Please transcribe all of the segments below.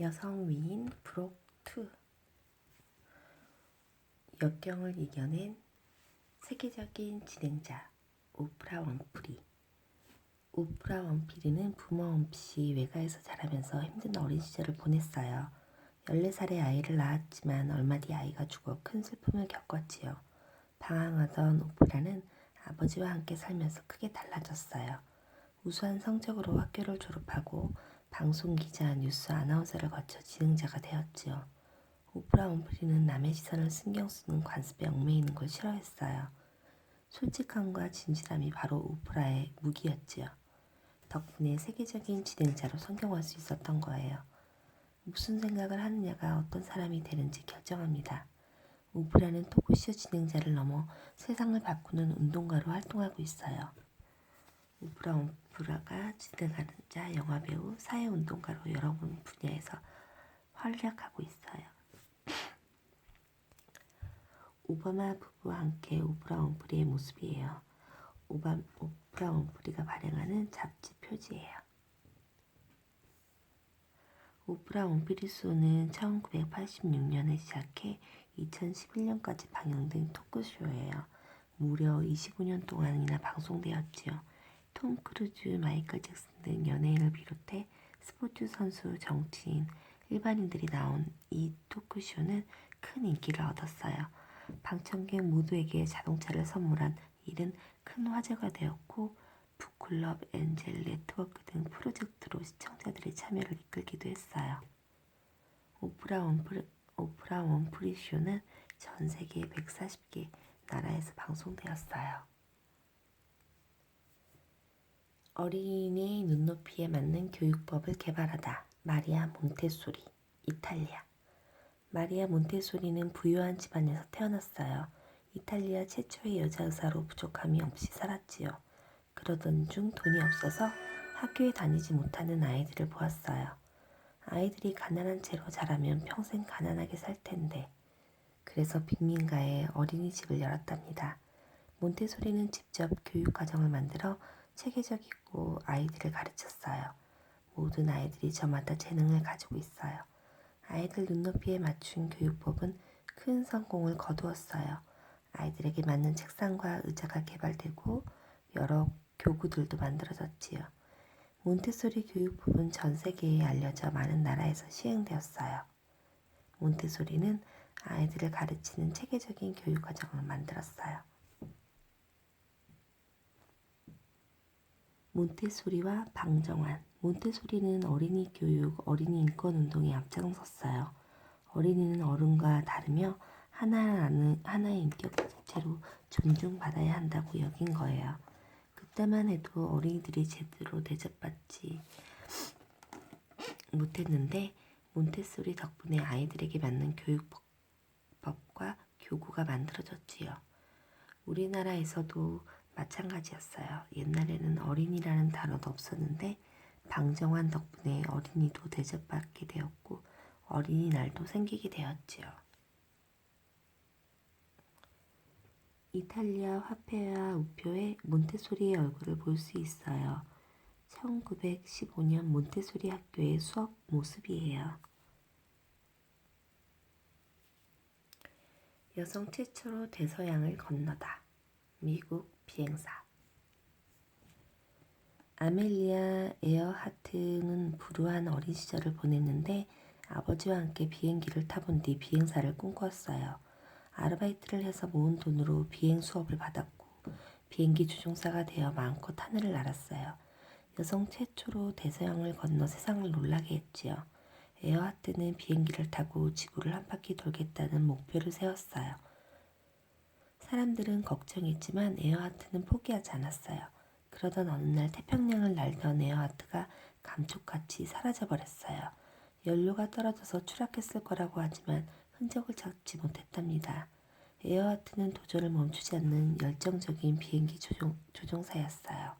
여성 위인 브록 2. 역경을 이겨낸 세계적인 진행자 오프라 윈프리. 오프라 윈프리는 부모 없이 외가에서 자라면서 힘든 어린 시절을 보냈어요. 14살에 아이를 낳았지만 얼마 뒤 아이가 죽어 큰 슬픔을 겪었지요. 방황하던 오프라는 아버지와 함께 살면서 크게 달라졌어요. 우수한 성적으로 학교를 졸업하고 방송기자, 뉴스 아나운서를 거쳐 진행자가 되었지요. 오프라 윈프리는 남의 시선을 신경 쓰는 관습에 얽매이는 걸 싫어했어요. 솔직함과 진실함이 바로 오프라의 무기였지요. 덕분에 세계적인 진행자로 성공할 수 있었던 거예요. 무슨 생각을 하느냐가 어떤 사람이 되는지 결정합니다. 오프라는 토크쇼 진행자를 넘어 세상을 바꾸는 운동가로 활동하고 있어요. 오프라가 진행하자 영화배우, 사회운동가로 여러 분야에서 활약하고 있어요. 오바마 부부와 함께 오프라 윈프리의 모습이에요. 오프라 윈프리가 발행하는 잡지 표지예요. 오프라 윈프리 쇼는 1986년에 시작해 2011년까지 방영된 토크쇼예요. 무려 25년 동안이나 방송되었지요. 톰 크루즈, 마이클 잭슨 등 연예인을 비롯해 스포츠 선수, 정치인, 일반인들이 나온 이 토크쇼는 큰 인기를 얻었어요. 방청객 모두에게 자동차를 선물한 일은 큰 화제가 되었고 북클럽, 엔젤, 네트워크 등 프로젝트로 시청자들의 참여를 이끌기도 했어요. 오프라 윈프리 쇼는 전 세계 140개 나라에서 방송되었어요. 어린이의 눈높이에 맞는 교육법을 개발하다. 마리아 몬테소리, 이탈리아. 마리아 몬테소리는 부유한 집안에서 태어났어요. 이탈리아 최초의 여자 의사로 부족함이 없이 살았지요. 그러던 중 돈이 없어서 학교에 다니지 못하는 아이들을 보았어요. 아이들이 가난한 채로 자라면 평생 가난하게 살 텐데. 그래서 빈민가에 어린이집을 열었답니다. 몬테소리는 직접 교육과정을 만들어 체계적이고 아이들을 가르쳤어요. 모든 아이들이 저마다 재능을 가지고 있어요. 아이들 눈높이에 맞춘 교육법은 큰 성공을 거두었어요. 아이들에게 맞는 책상과 의자가 개발되고 여러 교구들도 만들어졌지요. 몬테소리 교육법은 전 세계에 알려져 많은 나라에서 시행되었어요. 몬테소리는 아이들을 가르치는 체계적인 교육과정을 만들었어요. 몬테소리와 방정환. 몬테소리는 어린이 교육, 어린이 인권 운동에 앞장섰어요. 어린이는 어른과 다르며 하나의 인격 자체로 존중받아야 한다고 여긴 거예요. 그때만 해도 어린이들이 제대로 대접받지 못했는데 몬테소리 덕분에 아이들에게 맞는 교육법과 교구가 만들어졌지요. 우리나라에서도 마찬가지였어요. 옛날에는 어린이라는 단어도 없었는데 방정환 덕분에 어린이도 대접받게 되었고 어린이날도 생기게 되었지요. 이탈리아 화폐와 우표에 몬테소리의 얼굴을 볼 수 있어요. 1915년 몬테소리 학교의 수업 모습이에요. 여성 최초로 대서양을 건너다. 미국 비행사. 아멜리아 에어하트는 불우한 어린 시절을 보냈는데 아버지와 함께 비행기를 타본 뒤 비행사를 꿈꿨어요. 아르바이트를 해서 모은 돈으로 비행 수업을 받았고 비행기 조종사가 되어 마음껏 하늘을 날았어요. 여성 최초로 대서양을 건너 세상을 놀라게 했지요. 에어하트는 비행기를 타고 지구를 한 바퀴 돌겠다는 목표를 세웠어요. 사람들은 걱정했지만 에어하트는 포기하지 않았어요. 그러던 어느 날 태평양을 날던 에어하트가 감쪽같이 사라져버렸어요. 연료가 떨어져서 추락했을 거라고 하지만 흔적을 찾지 못했답니다. 에어하트는 도전을 멈추지 않는 열정적인 비행기 조종사였어요.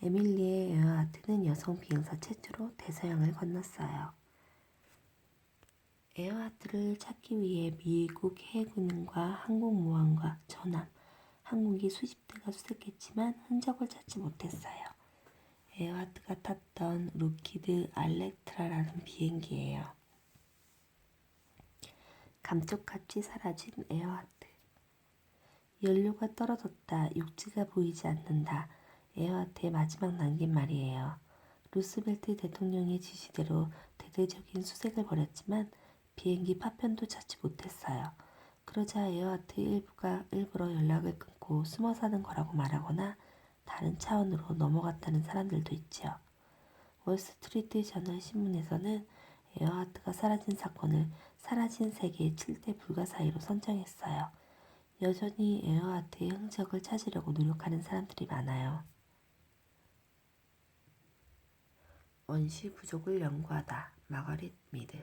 에밀리에 에어하트는 여성 비행사 최초로 대서양을 건넜어요. 에어하트를 찾기 위해 미국 해군과 항공모함과 전함, 항공기 수십 대가 수색했지만 흔적을 찾지 못했어요. 에어하트가 탔던 루키드 알렉트라라는 비행기예요. 감쪽같이 사라진 에어하트. 연료가 떨어졌다. 육지가 보이지 않는다. 에어하트의 마지막 남긴 말이에요. 루스벨트 대통령의 지시대로 대대적인 수색을 벌였지만 비행기 파편도 찾지 못했어요. 그러자 에어하트 일부가 일부러 연락을 끊고 숨어 사는 거라고 말하거나 다른 차원으로 넘어갔다는 사람들도 있지요. 월스트리트 저널 신문에서는 에어하트가 사라진 사건을 사라진 세계의 7대 불가사의로 선정했어요. 여전히 에어하트의 흔적을 찾으려고 노력하는 사람들이 많아요. 원시 부족을 연구하다. 마가릿 미드.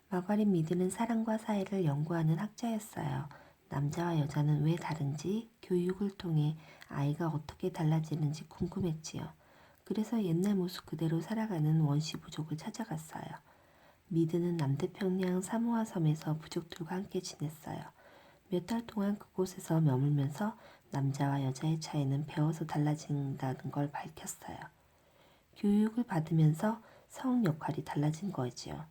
마가릿 미드는 사랑과 사회를 연구하는 학자였어요. 남자와 여자는 왜 다른지, 교육을 통해 아이가 어떻게 달라지는지 궁금했지요. 그래서 옛날 모습 그대로 살아가는 원시 부족을 찾아갔어요. 미드는 남태평양 사모아 섬에서 부족들과 함께 지냈어요. 몇 달 동안 그곳에서 머물면서 남자와 여자의 차이는 배워서 달라진다는 걸 밝혔어요. 교육을 받으면서 성 역할이 달라진 거지요.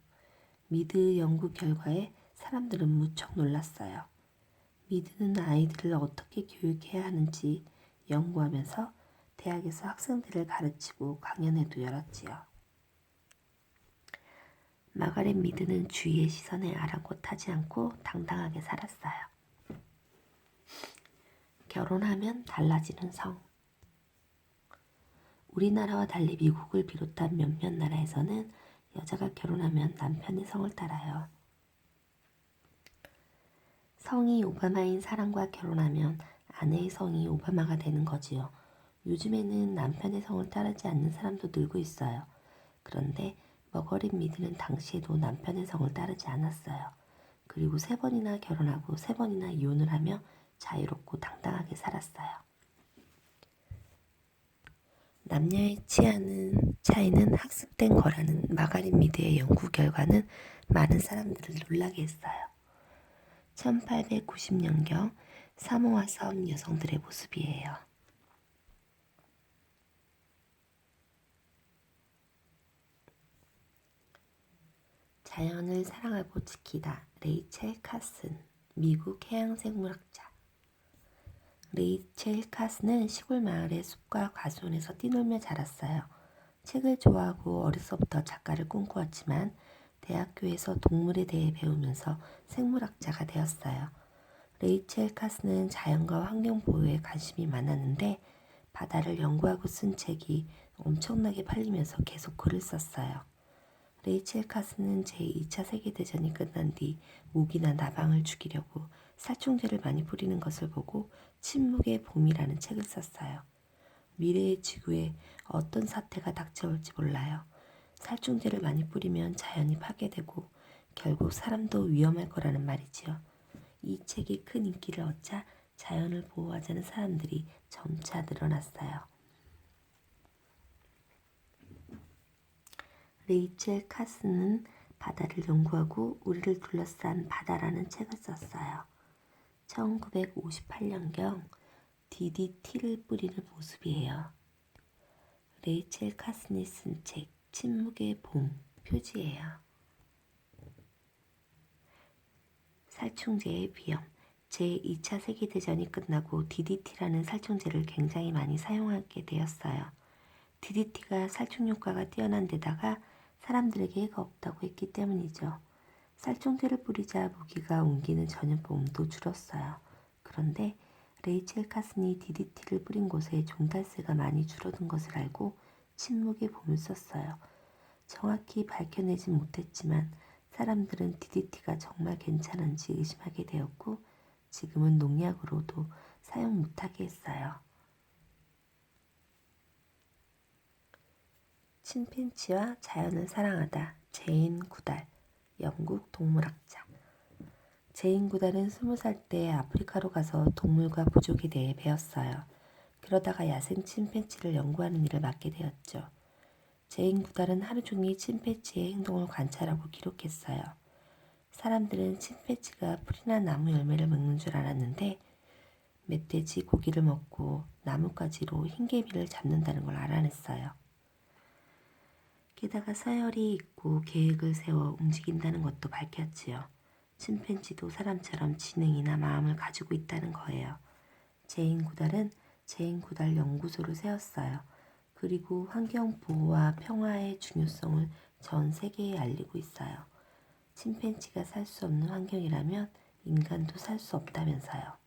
미드 연구 결과에 사람들은 무척 놀랐어요. 미드는 아이들을 어떻게 교육해야 하는지 연구하면서 대학에서 학생들을 가르치고 강연회도 열었지요. 마가렛 미드는 주위의 시선에 아랑곳하지 않고 당당하게 살았어요. 결혼하면 달라지는 성. 우리나라와 달리 미국을 비롯한 몇몇 나라에서는 여자가 결혼하면 남편의 성을 따라요. 성이 오바마인 사람과 결혼하면 아내의 성이 오바마가 되는 거지요. 요즘에는 남편의 성을 따르지 않는 사람도 늘고 있어요. 그런데 머거릿 미드는 당시에도 남편의 성을 따르지 않았어요. 그리고 3번이나 결혼하고 3번이나 이혼을 하며 자유롭고 당당하게 살았어요. 남녀의 치아는 차이는 학습된 거라는 마가릿 미드의 연구 결과는 많은 사람들을 놀라게 했어요. 1890년경 사모아 섬 여성들의 모습이에요. 자연을 사랑하고 지키다. 레이첼 카슨, 미국 해양생물학자. 레이첼 카슨은 시골 마을의 숲과 과수원에서 뛰놀며 자랐어요. 책을 좋아하고 어려서부터 작가를 꿈꾸었지만 대학교에서 동물에 대해 배우면서 생물학자가 되었어요. 레이첼 카슨은 자연과 환경 보호에 관심이 많았는데 바다를 연구하고 쓴 책이 엄청나게 팔리면서 계속 글을 썼어요. 레이첼 카슨은 제2차 세계대전이 끝난 뒤 모기나 나방을 죽이려고 살충제를 많이 뿌리는 것을 보고 침묵의 봄이라는 책을 썼어요. 미래의 지구에 어떤 사태가 닥쳐올지 몰라요. 살충제를 많이 뿌리면 자연이 파괴되고 결국 사람도 위험할 거라는 말이지요. 이 책이 큰 인기를 얻자 자연을 보호하자는 사람들이 점차 늘어났어요. 레이첼 카슨은 바다를 연구하고 우리를 둘러싼 바다라는 책을 썼어요. 1958년경 DDT를 뿌리는 모습이에요. 레이첼 카슨이 쓴 책 침묵의 봄 표지예요. 살충제의 위험. 제2차 세계대전이 끝나고 DDT라는 살충제를 굉장히 많이 사용하게 되었어요. DDT가 살충 효과가 뛰어난 데다가 사람들에게 해가 없다고 했기 때문이죠. 살충제를 뿌리자 모기가 옮기는 전염병도 줄었어요. 그런데 레이첼 카슨이 DDT를 뿌린 곳에 종달새가 많이 줄어든 것을 알고 침묵의 봄을 썼어요. 정확히 밝혀내진 못했지만 사람들은 DDT가 정말 괜찮은지 의심하게 되었고 지금은 농약으로도 사용 못하게 했어요. 침팬지와 자연을 사랑하다. 제인 구달, 영국 동물학자. 제인 구달은 20살 때 아프리카로 가서 동물과 부족에 대해 배웠어요. 그러다가 야생 침팬지를 연구하는 일을 맡게 되었죠. 제인 구달은 하루 종일 침팬지의 행동을 관찰하고 기록했어요. 사람들은 침팬지가 풀이나 나무 열매를 먹는 줄 알았는데 멧돼지 고기를 먹고 나뭇가지로 흰개미를 잡는다는 걸 알아냈어요. 게다가 서열이 있고 계획을 세워 움직인다는 것도 밝혔지요. 침팬지도 사람처럼 지능이나 마음을 가지고 있다는 거예요. 제인 구달은 제인 구달 연구소를 세웠어요. 그리고 환경 보호와 평화의 중요성을 전 세계에 알리고 있어요. 침팬지가 살 수 없는 환경이라면 인간도 살 수 없다면서요.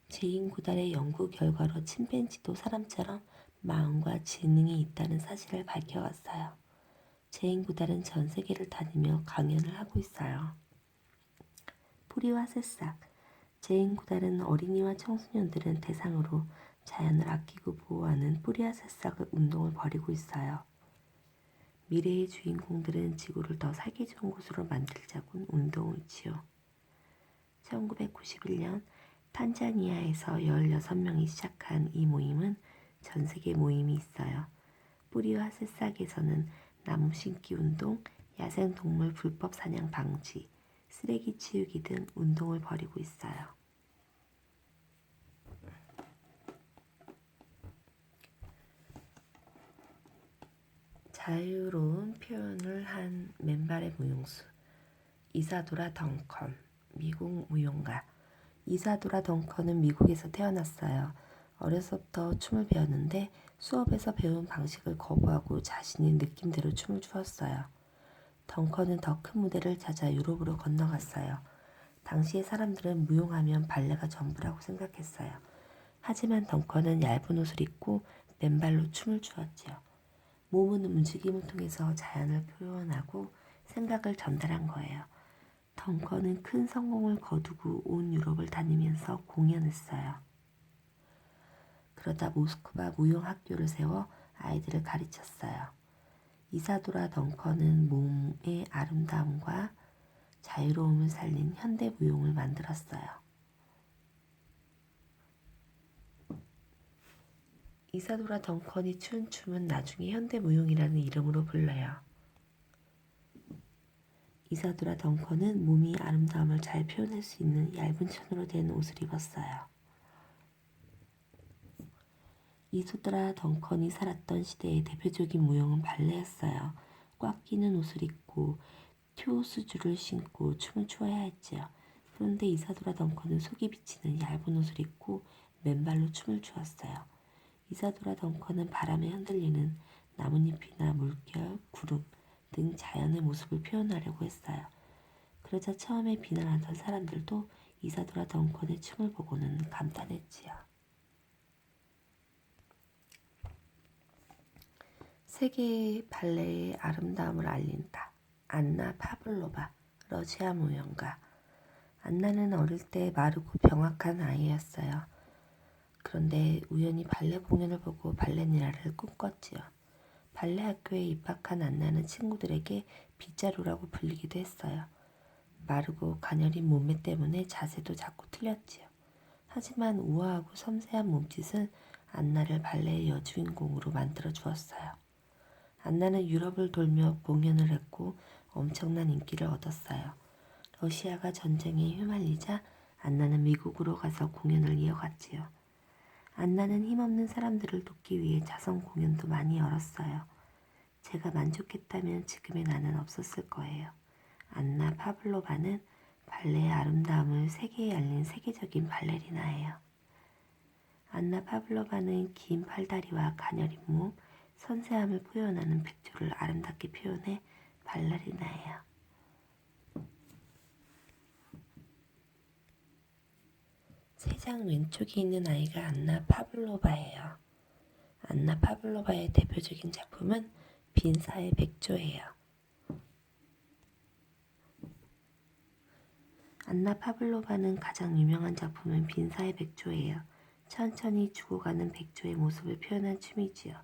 제인 구달의 연구 결과로 침팬지도 사람처럼 마음과 지능이 있다는 사실을 밝혀갔어요. 제인 구달은 전 세계를 다니며 강연을 하고 있어요. 뿌리와 새싹. 제인 구달은 어린이와 청소년들을 대상으로 자연을 아끼고 보호하는 뿌리와 새싹을 운동을 벌이고 있어요. 미래의 주인공들은 지구를 더 살기 좋은 곳으로 만들자고 운동을 지요. 1991년 탄자니아에서 16명이 시작한 이 모임은 전 세계 모임이 있어요. 뿌리와 새싹에서는 나무 심기 운동, 야생동물 불법 사냥 방지, 쓰레기 치우기 등 운동을 벌이고 있어요. 자유로운 표현을 한 맨발의 무용수 이사도라 덩컨, 미국 무용가. 이사도라 덩컨은 미국에서 태어났어요. 어려서부터 춤을 배웠는데 수업에서 배운 방식을 거부하고 자신의 느낌대로 춤을 추었어요. 덩컨은 더 큰 무대를 찾아 유럽으로 건너갔어요. 당시의 사람들은 무용하면 발레가 전부라고 생각했어요. 하지만 덩컨은 얇은 옷을 입고 맨발로 춤을 추었지요. 몸은 움직임을 통해서 자연을 표현하고 생각을 전달한 거예요. 덩컨은 큰 성공을 거두고 온 유럽을 다니면서 공연했어요. 그러다 모스크바 무용학교를 세워 아이들을 가르쳤어요. 이사도라 덩컨은 몸의 아름다움과 자유로움을 살린 현대 무용을 만들었어요. 이사도라 덩컨이 춘 춤은 나중에 현대 무용이라는 이름으로 불려요. 이사도라 덩컨은 몸이 아름다움을 잘 표현할 수 있는 얇은 천으로 된 옷을 입었어요. 이사도라 덩컨이 살았던 시대의 대표적인 무용은 발레였어요. 꽉 끼는 옷을 입고 튜수주를 신고 춤을 추어야 했지요. 그런데 이사도라 덩컨은 속이 비치는 얇은 옷을 입고 맨발로 춤을 추었어요. 이사도라 덩컨은 바람에 흔들리는 나뭇잎이나 물결, 구름 등 자연의 모습을 표현하려고 했어요. 그러자 처음에 비난하던 사람들도 이사도라 덩컨의 춤을 보고는 감탄했지요. 세계의 발레의 아름다움을 알린다. 안나 파블로바, 러시아 무용가. 안나는 어릴 때 마르고 병약한 아이였어요. 그런데 우연히 발레 공연을 보고 발레리나를 꿈꿨지요. 발레 학교에 입학한 안나는 친구들에게 빗자루라고 불리기도 했어요. 마르고 가녀린 몸매 때문에 자세도 자꾸 틀렸지요. 하지만 우아하고 섬세한 몸짓은 안나를 발레의 여주인공으로 만들어 주었어요. 안나는 유럽을 돌며 공연을 했고 엄청난 인기를 얻었어요. 러시아가 전쟁에 휘말리자 안나는 미국으로 가서 공연을 이어갔지요. 안나는 힘없는 사람들을 돕기 위해 자선 공연도 많이 열었어요. 제가 만족했다면 지금의 나는 없었을 거예요. 안나 파블로바는 발레의 아름다움을 세계에 알린 세계적인 발레리나예요. 안나 파블로바는 긴 팔다리와 가녀린 몸, 섬세함을 표현하는 백조를 아름답게 표현해 발레리나예요. 세 장 왼쪽에 있는 아이가 안나 파블로바예요. 안나 파블로바의 대표적인 작품은 빈사의 백조예요. 안나 파블로바는 가장 유명한 작품은 빈사의 백조예요. 천천히 죽어가는 백조의 모습을 표현한 춤이지요.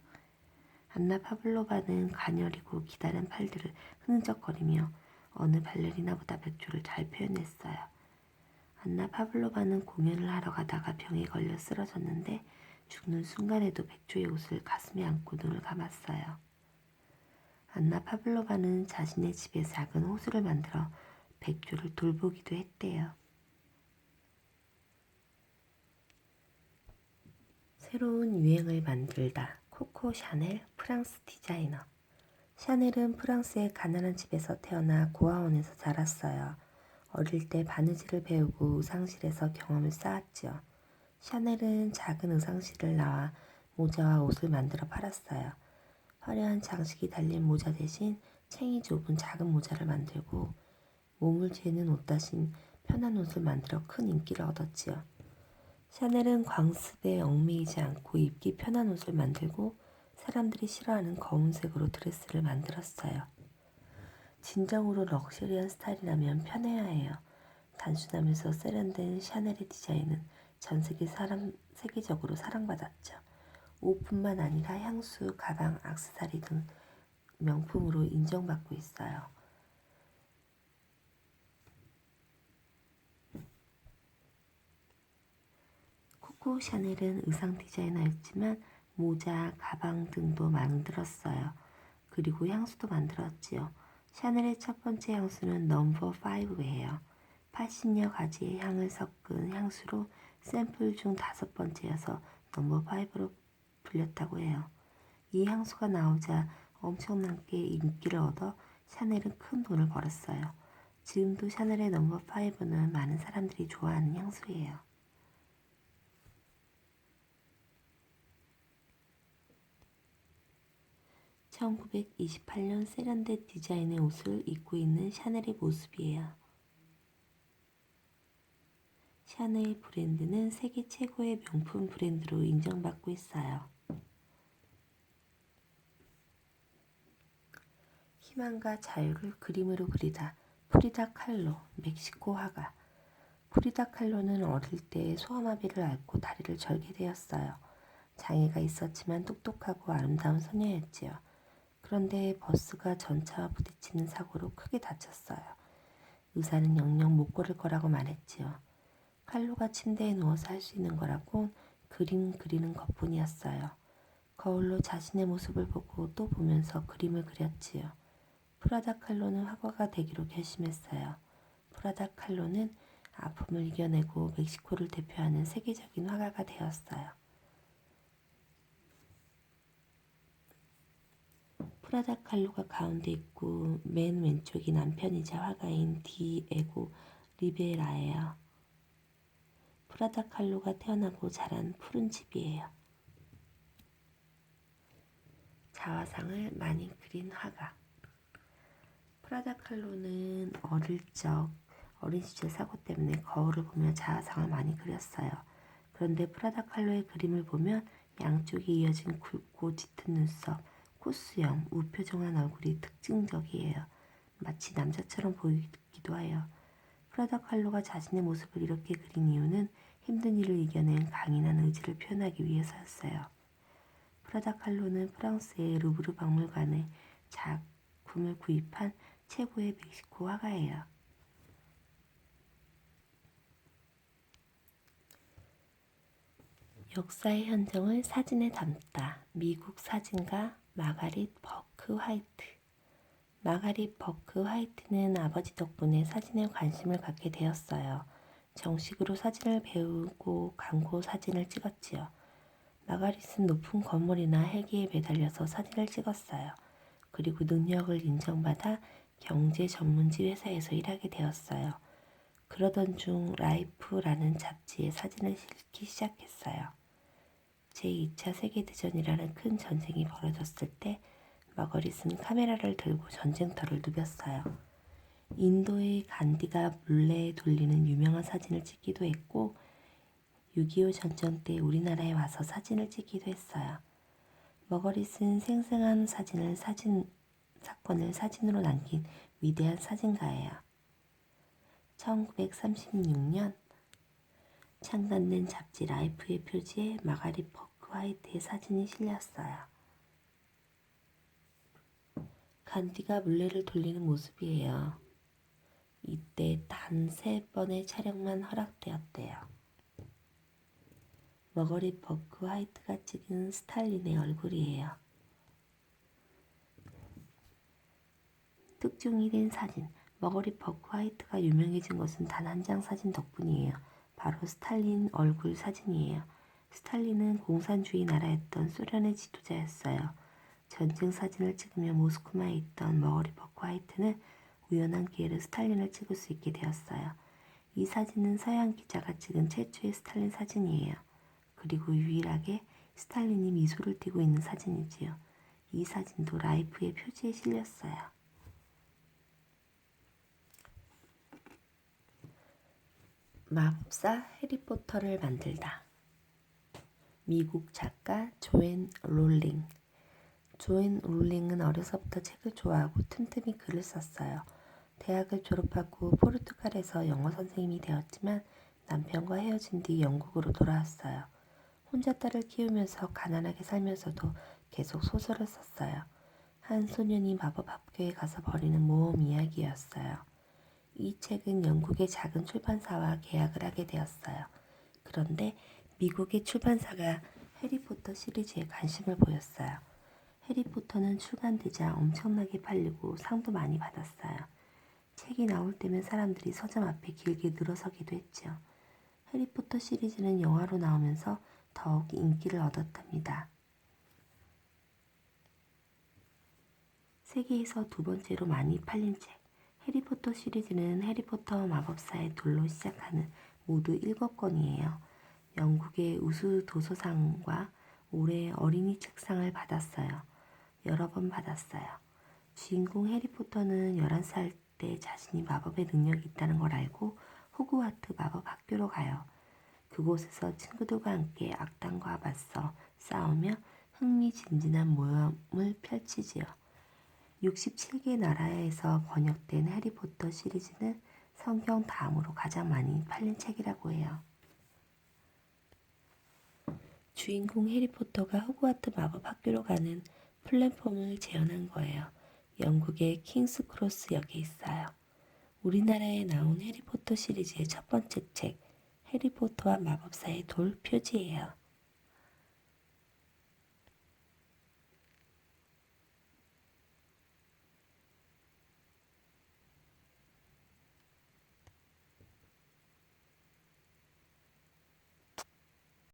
안나 파블로바는 가녀리고 기다란 팔들을 흐느적거리며 어느 발레리나보다 백조를 잘 표현했어요. 안나 파블로바는 공연을 하러 가다가 병에 걸려 쓰러졌는데 죽는 순간에도 백조의 옷을 가슴에 안고 눈을 감았어요. 안나 파블로바는 자신의 집에 작은 호수를 만들어 백조를 돌보기도 했대요. 새로운 유행을 만들다. 코코 샤넬, 프랑스 디자이너. 샤넬은 프랑스의 가난한 집에서 태어나 고아원에서 자랐어요. 어릴 때 바느질을 배우고 의상실에서 경험을 쌓았죠. 샤넬은 작은 의상실을 나와 모자와 옷을 만들어 팔았어요. 화려한 장식이 달린 모자 대신 챙이 좁은 작은 모자를 만들고 몸을 재는 옷 대신 편한 옷을 만들어 큰 인기를 얻었지요. 샤넬은 광습에 얽매이지 않고 입기 편한 옷을 만들고 사람들이 싫어하는 검은색으로 드레스를 만들었어요. 진정으로 럭셔리한 스타일이라면 편해야 해요. 단순하면서 세련된 샤넬의 디자인은 전 세계적으로 사랑받았죠. 옷뿐만 아니라 향수, 가방, 액세서리 등 명품으로 인정받고 있어요. 코코 샤넬은 의상 디자이너였지만 모자, 가방 등도 만들었어요. 그리고 향수도 만들었지요. 샤넬의 첫 번째 향수는 넘버 5예요. 80여 가지의 향을 섞은 향수로 샘플 중 5번째여서 넘버 5로 불렸다고 해요. 이 향수가 나오자 엄청나게 인기를 얻어 샤넬은 큰 돈을 벌었어요. 지금도 샤넬의 넘버 5는 많은 사람들이 좋아하는 향수예요. 1928년 세련된 디자인의 옷을 입고 있는 샤넬의 모습이에요. 샤넬 브랜드는 세계 최고의 명품 브랜드로 인정받고 있어요. 희망과 자유를 그림으로 그리다. 프리다 칼로, 멕시코 화가. 프리다 칼로는 어릴 때 소아마비를 앓고 다리를 절게 되었어요. 장애가 있었지만 똑똑하고 아름다운 소녀였지요. 그런데 버스가 전차와 부딪히는 사고로 크게 다쳤어요. 의사는 영영 못 걸을 거라고 말했지요. 칼로가 침대에 누워서 할 수 있는 거라곤 그림 그리는 것뿐이었어요. 거울로 자신의 모습을 보고 또 보면서 그림을 그렸지요. 프라다 칼로는 화가가 되기로 결심했어요. 프라다 칼로는 아픔을 이겨내고 멕시코를 대표하는 세계적인 화가가 되었어요. 프라다 칼로가 가운데 있고 맨 왼쪽이 남편이자 화가인 디에고 리베라예요. 프라다 칼로가 태어나고 자란 푸른 집이에요. 자화상을 많이 그린 화가. 프라다 칼로는 어린 시절 사고 때문에 거울을 보며 자화상을 많이 그렸어요. 그런데 프라다 칼로의 그림을 보면 양쪽이 이어진 굵고 짙은 눈썹, 코수염, 우표정한 얼굴이 특징적이에요. 마치 남자처럼 보이기도 해요. 프라다 칼로가 자신의 모습을 이렇게 그린 이유는 힘든 일을 이겨낸 강인한 의지를 표현하기 위해서였어요. 프라다 칼로는 프랑스의 루브르 박물관에 작품을 구입한 최고의 멕시코 화가예요. 역사의 현정을 사진에 담다. 미국 사진가 마가릿 버크 화이트. 마가릿 버크 화이트는 아버지 덕분에 사진에 관심을 갖게 되었어요. 정식으로 사진을 배우고 광고 사진을 찍었지요. 마가릿은 높은 건물이나 헬기에 매달려서 사진을 찍었어요. 그리고 능력을 인정받아 경제 전문지 회사에서 일하게 되었어요. 그러던 중 라이프라는 잡지에 사진을 실기 시작했어요. 제2차 세계대전이라는 큰 전쟁이 벌어졌을 때 마거릿은 카메라를 들고 전쟁터를 누볐어요. 인도의 간디가 물레에 돌리는 유명한 사진을 찍기도 했고 6.25 전쟁 때 우리나라에 와서 사진을 찍기도 했어요. 머거릿은 생생한 사건을 사진으로 남긴 위대한 사진가예요. 1936년 창간된 잡지 라이프의 표지에 마가릿 버크 화이트의 사진이 실렸어요. 간디가 물레를 돌리는 모습이에요. 이때 단 3번의 촬영만 허락되었대요. 머거릿 버크 화이트가 찍은 스탈린의 얼굴이에요. 특종이 된 사진. 머거리 버크 화이트가 유명해진 것은 단 한 장 사진 덕분이에요. 바로 스탈린 얼굴 사진이에요. 스탈린은 공산주의 나라였던 소련의 지도자였어요. 전쟁 사진을 찍으며 모스크바에 있던 머거리 버크 화이트는 우연한 기회로 스탈린을 찍을 수 있게 되었어요. 이 사진은 서양 기자가 찍은 최초의 스탈린 사진이에요. 그리고 유일하게 스탈린이 미소를 띠고 있는 사진이지요. 이 사진도 라이프의 표지에 실렸어요. 마법사 해리포터를 만들다. 미국 작가 조앤 롤링. 조앤 롤링은 어려서부터 책을 좋아하고 틈틈이 글을 썼어요. 대학을 졸업하고 포르투갈에서 영어 선생님이 되었지만 남편과 헤어진 뒤 영국으로 돌아왔어요. 혼자 딸을 키우면서 가난하게 살면서도 계속 소설을 썼어요. 한 소년이 마법 학교에 가서 벌이는 모험 이야기였어요. 이 책은 영국의 작은 출판사와 계약을 하게 되었어요. 그런데 미국의 출판사가 해리포터 시리즈에 관심을 보였어요. 해리포터는 출간되자 엄청나게 팔리고 상도 많이 받았어요. 책이 나올 때면 사람들이 서점 앞에 길게 늘어서기도 했죠. 해리포터 시리즈는 영화로 나오면서 더욱 인기를 얻었답니다. 세계에서 두 번째로 많이 팔린 책. 해리포터 시리즈는 해리포터 마법사의 돌로 시작하는 모두 7권이에요. 영국의 우수 도서상과 올해 어린이 책상을 받았어요. 여러 번 받았어요. 주인공 해리포터는 11살 때 자신이 마법의 능력이 있다는 걸 알고 호그와트 마법 학교로 가요. 그곳에서 친구들과 함께 악당과 맞서 싸우며 흥미진진한 모험을 펼치지요. 67개 나라에서 번역된 해리포터 시리즈는 성경 다음으로 가장 많이 팔린 책이라고 해요. 주인공 해리포터가 호그와트 마법 학교로 가는 플랫폼을 재현한 거예요. 영국의 킹스 크로스 역에 있어요. 우리나라에 나온 해리포터 시리즈의 첫 번째 책, 해리포터와 마법사의 돌 표지예요.